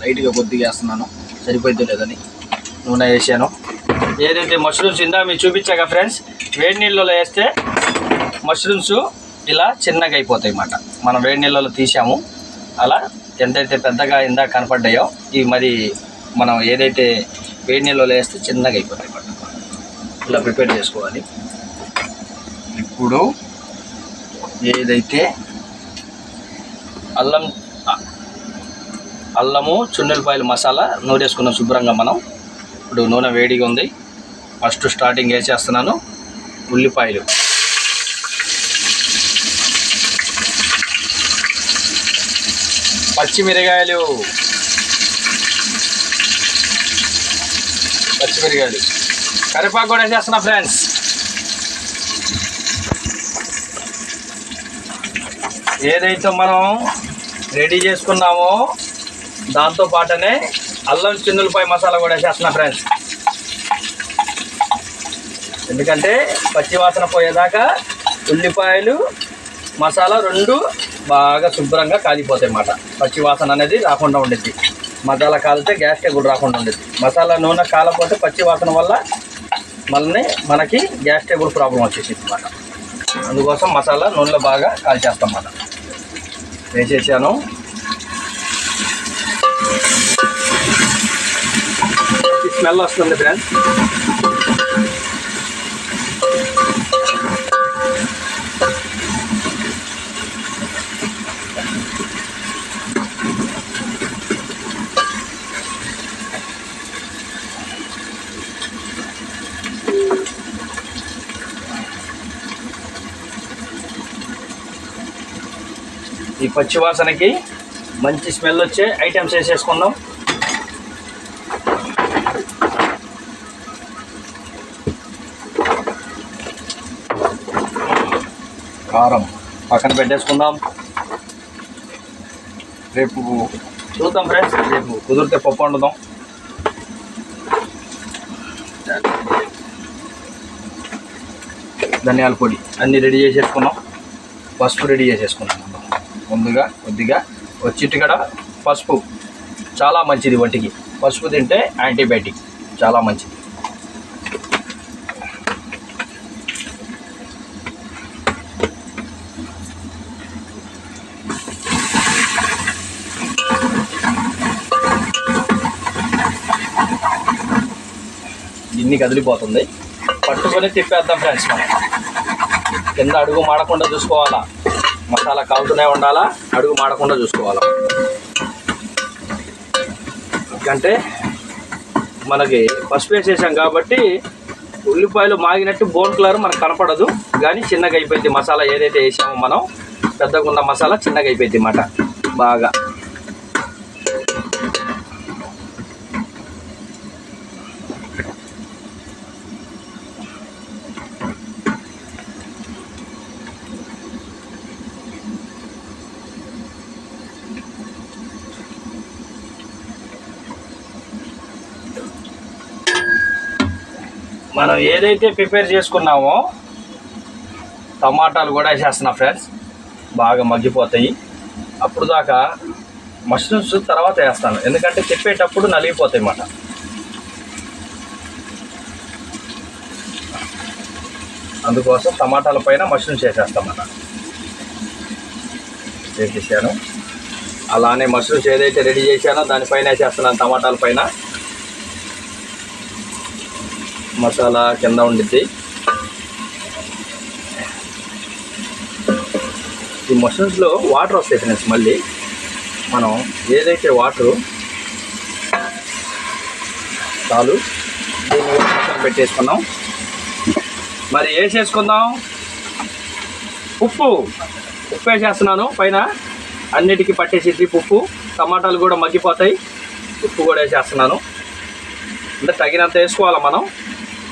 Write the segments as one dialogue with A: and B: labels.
A: లైట్గా కొద్దిగా వేస్తున్నాను, సరిపోయిందో లేదని. నూనె వేసాను. ఏదైతే మష్రూమ్స్ ఇందా మీకు చూపించాక ఫ్రెండ్స్, వేడి నీళ్ళలో వేస్తే మష్రూమ్స్ ఇలా చిన్నగా అయిపోతాయి అన్నమాట. మనం వేడి నీళ్ళలో తీసాము, అలా ఎంతైతే పెద్దగా ఇందా కనపడ్డాయో ఇవి మరి మనం ఏదైతే వేడి నీళ్ళలో వేస్తే చిన్నగా అయిపోతాయి అన్నమాట. ఇలా ప్రిపేర్ చేసుకోవాలి. ఇప్పుడు ఏదైతే అల్లము చున్నెలపాయలు మసాలా నూరేసుకున్నాం శుభ్రంగా మనం. ఇప్పుడు నూనె వేడిగా ఉంది. ఫస్ట్ స్టార్టింగ్ వేసేస్తున్నాను ఉల్లిపాయలు. పచ్చిమిరకాయలు కరివేపాకు కూడా వేసేస్తున్నా ఫ్రెండ్స్. ఏదైతే మనం రెడీ చేసుకున్నామో దాంతో పాటనే అల్లం చిన్నులపాయ మసాలా కూడా వేసేస్తున్నా ఫ్రెండ్స్. ఎందుకంటే పచ్చివాసన పోయేదాకా ఉల్లిపాయలు మసాలా రెండు బాగా శుభ్రంగా కాలిపోతాయి అన్నమాట. పచ్చివాసన అనేది రాకుండా ఉండేది. మసాలా కాలితే గ్యాస్ టేబుల్ రాకుండా ఉండేది. మసాలా నూనె కాలపోతే పచ్చివాసన వల్ల మళ్ళీ మనకి గ్యాస్ టేబుల్ ప్రాబ్లం వచ్చేసింది అన్నమాట. అందుకోసం మసాలా నూనెలో బాగా కాల్చేస్తాం అన్నమాట. వేసేసాను. స్మెల్ వస్తుంది ఫ్రెండ్స్. ఈ పచ్చివాసనకి మంచి స్మెల్ వచ్చే ఐటమ్స్ వేసేసుకుందాం. కారం పక్కన పెట్టేసుకుందాం. రేపు చూద్దాం ఫ్రెండ్స్, రేపు కుదిరితే పప్పు వండుదాం. ధనియాల పొడి అన్నీ రెడీ చేసేసుకున్నాం. పసుపు రెడీ చేసేసుకున్నాం. ముందుగా కొద్దిగా చిటికెడ పసుపు, చాలా మంచిది ఒంటికి. పసుపు తింటే యాంటీబయాటిక్, చాలా మంచిది. గిన్నె కదిలిపోతుంది, పట్టుకొని తిప్పేద్దాం ఫ్రెండ్స్. మనం కింద అడుగు మాడకుండా చూసుకోవాలా. మసాలా కాలుతూనే ఉండాలా, అడుగు మాడకుండా చూసుకోవాలా. ఎందుకంటే మనకి పసుపు వేసేసాం కాబట్టి ఉల్లిపాయలు మాగినట్టు బోన్ కలర్ మనకు కనపడదు, కానీ చిన్నగా అయిపోయింది మసాలా. ఏదైతే వేసామో మనం పెద్దగా ఉన్న మసాలా చిన్నగా అయిపోయింది అన్నమాట బాగా. మనం ఏదైతే ప్రిపేర్ చేసుకున్నామో టమాటాలు కూడా వేసేస్తున్నా ఫ్రెండ్స్. బాగా మగ్గిపోతాయి. అప్పుడు దాకా మష్రూమ్స్ తర్వాత వేస్తాను, ఎందుకంటే చెప్పేటప్పుడు నలిగిపోతాయి అన్నమాట. అందుకోసం టమాటాల పైన మష్రూమ్స్ వేసేస్తామన్నమాట. వేసేసాను. అలానే మష్రూమ్స్ ఏదైతే రెడీ చేశానో దానిపైన వేసేస్తున్నాను, టమాటాల పైన. మసాలా కింద ఉండిద్ది. ఈ మష్రూమ్స్లో వాటర్ వస్తాయి ఫ్రెండ్స్. మళ్ళీ మనం ఏదైతే వాటరు చాలు, దీన్ని పక్కన పెట్టేసుకున్నాం. మరి వేసేసుకుందాం ఉప్పు. ఉప్పు వేసేస్తున్నాను పైన, అన్నిటికీ పట్టేసి ఉప్పు. టమాటాలు కూడా మగ్గిపోతాయి. ఉప్పు కూడా వేసేస్తున్నాను. అంటే తగినంత వేసుకోవాలి మనం,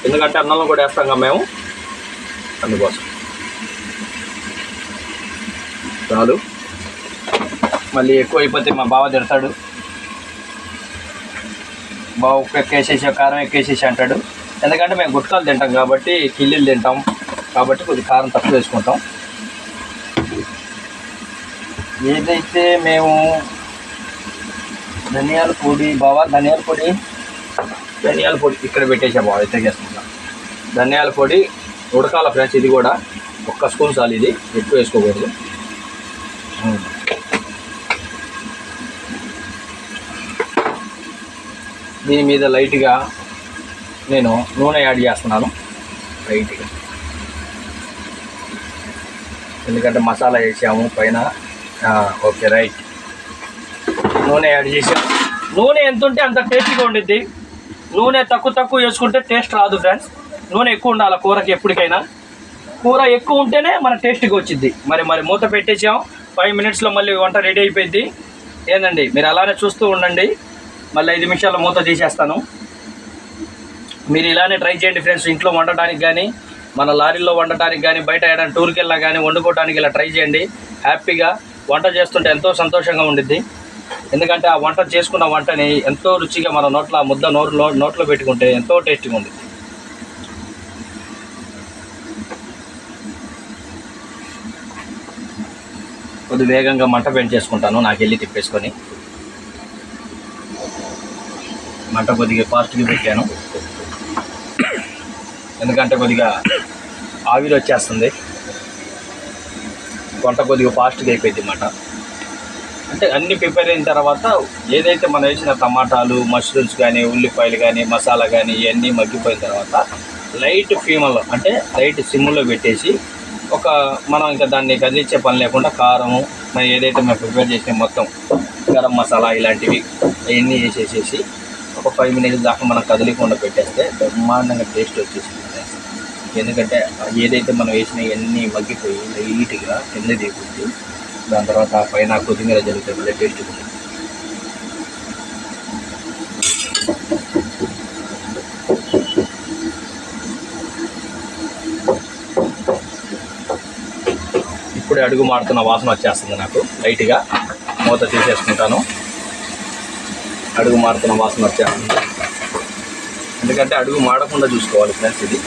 A: ఎందుకంటే అన్నంలో కూడా వేస్తాం కదా మేము, అందుకోసం. చాలు. మళ్ళీ ఎక్కువ అయిపోతే మా బావ తిడతాడు. బావ ఉప్పు ఎక్కేసేసి కారం ఎక్కేసేసి అంటాడు. ఎందుకంటే మేము గుట్కాలు తింటాం కాబట్టి, కిల్లీలు తింటాం కాబట్టి కొద్ది కారం తక్కువ వేసుకుంటాం. ఏదైతే మేము ధనియాల పొడి బావా, ధనియాల పొడి ఇక్కడ పెట్టేసా బావ, ఎత్తగేసుకుంటా. ధనియాల పొడి ఉడకాల ఫ్రెండ్స్, ఇది కూడా 1 స్పూన్ చాలు, ఇది ఎక్కువ వేసుకోకూడదు. దీని మీద లైట్గా నేను నూనె యాడ్ చేస్తున్నాను, లైట్గా, ఎందుకంటే మసాలా వేసాము పైన. ఓకే రైట్, నూనె యాడ్ చేసాము. నూనె ఎంత ఉంటే అంత టేస్టీగా ఉండిద్ది. నూనె తక్కువ వేసుకుంటే టేస్ట్ రాదు ఫ్రెండ్స్. నూనె ఎక్కువ ఉండాలి కూరకి ఎప్పటికైనా. కూర ఎక్కువ ఉంటేనే మన టేస్ట్గా వచ్చింది. మరి మూత పెట్టేసాం, 5 మినిట్స్లో మళ్ళీ వంట రెడీ అయిపోయింది. ఏందండి, మీరు అలానే చూస్తూ ఉండండి. మళ్ళీ 5 నిమిషాల్లో మూత తీసేస్తాను. మీరు ఇలానే ట్రై చేయండి ఫ్రెండ్స్. ఇంట్లో వండటానికి కానీ, మన లారీల్లో వండటానికి కానీ, బయట ఏదైనా టూర్కి వెళ్ళా కానీ వండుకోవడానికి ఇలా ట్రై చేయండి. హ్యాపీగా వంట చేస్తుంటే ఎంతో సంతోషంగా ఉండిద్ది. ఎందుకంటే ఆ వంట చేసుకున్న వంటని ఎంతో రుచిగా మన నోట్లో ముద్ద నోట్లో పెట్టుకుంటే ఎంతో టేస్టీగా ఉంది. కొద్ది వేగంగా మంట పెంచేసుకుంటాను, నాకు వెళ్ళి తిప్పేసుకొని. మంట కొద్దిగా ఫాస్ట్గా పెట్టాను, ఎందుకంటే కొద్దిగా ఆవిరి వచ్చేస్తుంది. వంట కొద్దిగా ఫాస్ట్గా అయిపోయింది మాట. అంటే అన్నీ ప్రిపేర్ అయిన తర్వాత ఏదైతే మనం వేసిన టమాటాలు, మష్రూమ్స్ కానీ, ఉల్లిపాయలు కానీ, మసాలా కానీ ఇవన్నీ మగ్గిపోయిన తర్వాత లైట్ ఫ్లేమ్లో, అంటే లైట్ సిమ్లో పెట్టేసి మనం ఇంకా దాన్ని కదిలించే పని లేకుండా కారము, మనం ఏదైతే మేము ప్రిపేర్ చేసిన మొత్తం గరం మసాలా ఇలాంటివి అవన్నీ వేసేసేసి ఒక 5 మినిట్స్ దాకా మనం కదిలికుండా పెట్టేస్తే బ్రహ్మాండంగా టేస్ట్ వచ్చేసింది. ఎందుకంటే ఏదైతే మనం వేసిన ఇవన్నీ మగ్గిపోయి లైట్గా కింద దిగుతుంది. దాని తర్వాత పైన కొత్తిమీర జరుగుతుంది, మళ్ళీ టేస్ట్ ఉంటుంది. ఇప్పుడే అడుగు మాడుతున్న వాసన వచ్చేస్తుంది నాకు. లైట్గా మూత తీసేసుకుంటాను. అడుగు మాడుతున్న వాసన వచ్చేస్తుంది, ఎందుకంటే అడుగు మాడకుండా చూసుకోవాలి ఫ్రెండ్స్. ఇది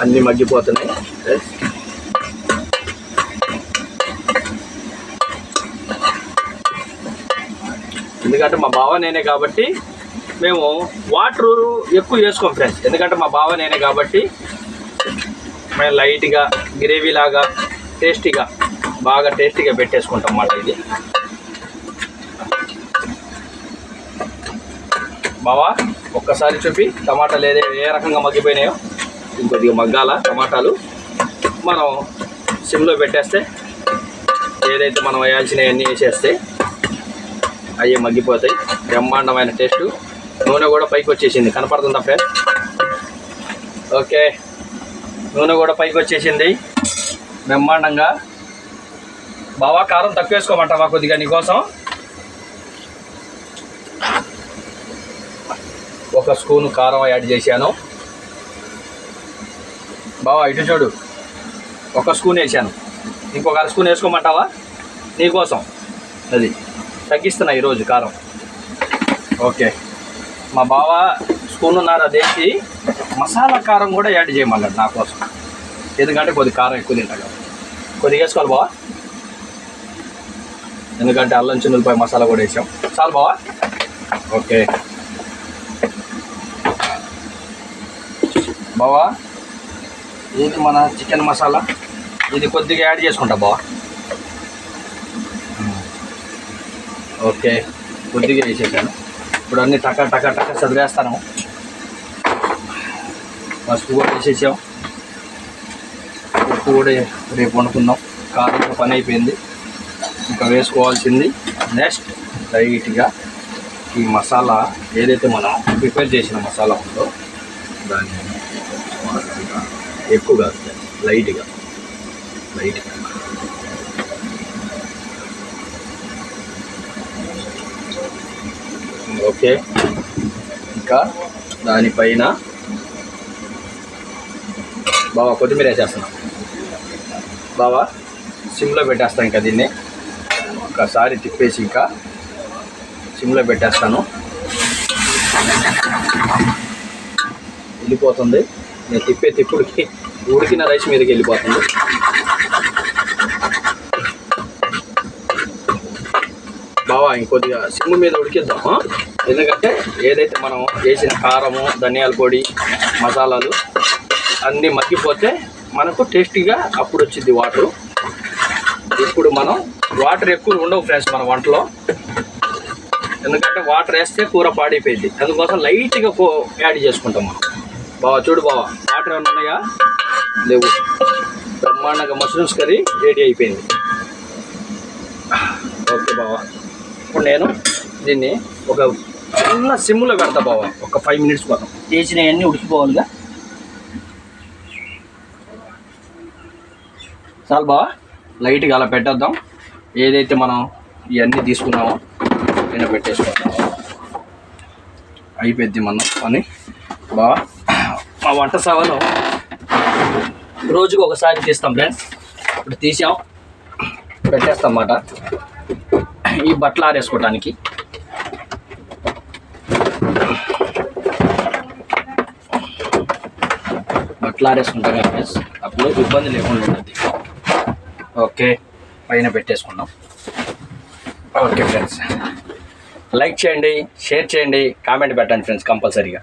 A: అన్నీ మగ్గిపోతున్నాయి. ఎందుకంటే మా బావ నేనే కాబట్టి మేము వాటర్ ఎక్కువ వేసుకోం ఫ్రెండ్స్. ఎందుకంటే మా బావ నేనే కాబట్టి మేము లైట్గా గ్రేవీ లాగా టేస్టీగా, బాగా టేస్టీగా పెట్టేసుకుంటాం అన్నమాట. ఇది బావా ఒక్కసారి చూపి టమాటాలు ఏ రకంగా మగ్గిపోయినాయో. ఇంకొద్దిగా మగ్గాల టమాటాలు. మనం సిమ్లో పెట్టేస్తే ఏదైతే మనం వేయాల్సినవన్నీ వేసేస్తే అవి మగ్గిపోతాయి. బ్రహ్మాండమైన టేస్టు. నూనె కూడా పైకి వచ్చేసింది, కనపడుతుందా ఫ్రెండ్? ఓకే, నూనె కూడా పైకి వచ్చేసింది బ్రహ్మాండంగా. బావా కారం తక్కువ వేసుకోమంటావా కొద్దిగా నీకోసం? 1 స్పూన్ కారం యాడ్ చేశాను. బావా ఇటు చూడు, 1 స్పూన్ వేసాను, ఇంకొక 1/2 స్పూన్ వేసుకోమంటావా నీకోసం? అది తగ్గిస్తున్నా ఈరోజు కారం. ఓకే, మా బావ స్పూన్నర అదేసి మసాలా కారం కూడా యాడ్ చేయమన్నాడు నా కోసం. ఎందుకంటే కొద్దిగా కారం ఎక్కువ తింటా కదా, కొద్దిగా వేసుకోవాలి బావా. ఎందుకంటే అల్లం చిన్నులపై మసాలా కూడా వేసాం. చాలు బావా. ఓకే బావా, ఇది మన చికెన్ మసాలా, ఇది కొద్దిగా యాడ్ చేసుకుంటా బావా. ఓకే, కొద్దిగా వేసేసాను. ఇప్పుడు అన్నీ టక చదివేస్తాను. పసుపు కూడా వేసేసాం, ఉప్పు కూడా రేపు వండుకుందాం. కారం పని అయిపోయింది, ఇంకా వేసుకోవాల్సింది నెక్స్ట్ లైట్గా ఈ మసాలా, ఏదైతే మనం ప్రిపేర్ చేసిన మసాలా ఉందో దాన్ని ఎక్కువగా లైట్గా ఓకే. ఇంకా దానిపైన బావా కొత్తిమీర వేసేస్తున్నాం. బావా సిమ్లో పెట్టేస్తాం ఇంకా దీన్ని. ఒక్కసారి తిప్పేసి ఇంకా సిమ్లో పెట్టేస్తాను. వెళ్ళిపోతుంది. నేను తిప్పే తిప్పుడికి ఉడికిన రైస్ మీదకి వెళ్ళిపోతుంది. బావా ఇంకొద్దిగా సిమ్ మీద ఉడికిద్దాము. ఎందుకంటే ఏదైతే మనం వేసిన కారము, ధనియాల పొడి, మసాలాలు అన్నీ మగ్గిపోతే మనకు టేస్టీగా అప్పుడు వచ్చింది వాటరు. ఇప్పుడు మనం వాటర్ ఎక్కువ ఉండవు ఫ్రెండ్స్ మన వంటలో, ఎందుకంటే వాటర్ వేస్తే కూర పాడైపోయింది. అందుకోసం లైట్గా యాడ్ చేసుకుంటాం మనం. బావా చూడు బావా, వాటర్ ఏమైనా ఉన్నాయా? లేవు. బ్రహ్మాండంగా మష్రూమ్స్ కర్రీ రెడీ అయిపోయింది. ఓకే బావా, ఇప్పుడు నేను దీన్ని ఒక చిన్న సిమ్లో పెడతా బావా. ఒక 5 మినిట్స్ కోసం చేసినవన్నీ ఉడికిపోవాలిగా. చాలు బావా, లైట్గా అలా పెట్టేద్దాం. ఏదైతే మనం ఇవన్నీ తీసుకున్నామో నేను పెట్టేసుకుంటాం. అయిపోద్ది మనం పని బావా. మా వంట సేవలో రోజుకు ఒకసారి తీస్తాం ఫ్రెండ్స్. ఇప్పుడు తీసాం, పెట్టేస్తాం అన్నమాట. ఈ బట్టలు ఆరేసుకోవడానికి బట్టలు ఆరేసుకుంటాం కదా ఫ్రెండ్స్, అప్పుడు ఇబ్బంది లేకుండా ఉంటుంది. ఓకే, పైన పెట్టేసుకున్నాం. ఓకే ఫ్రెండ్స్, లైక్ చేయండి, షేర్ చేయండి, కామెంట్ పెట్టండి ఫ్రెండ్స్ కంపల్సరీగా.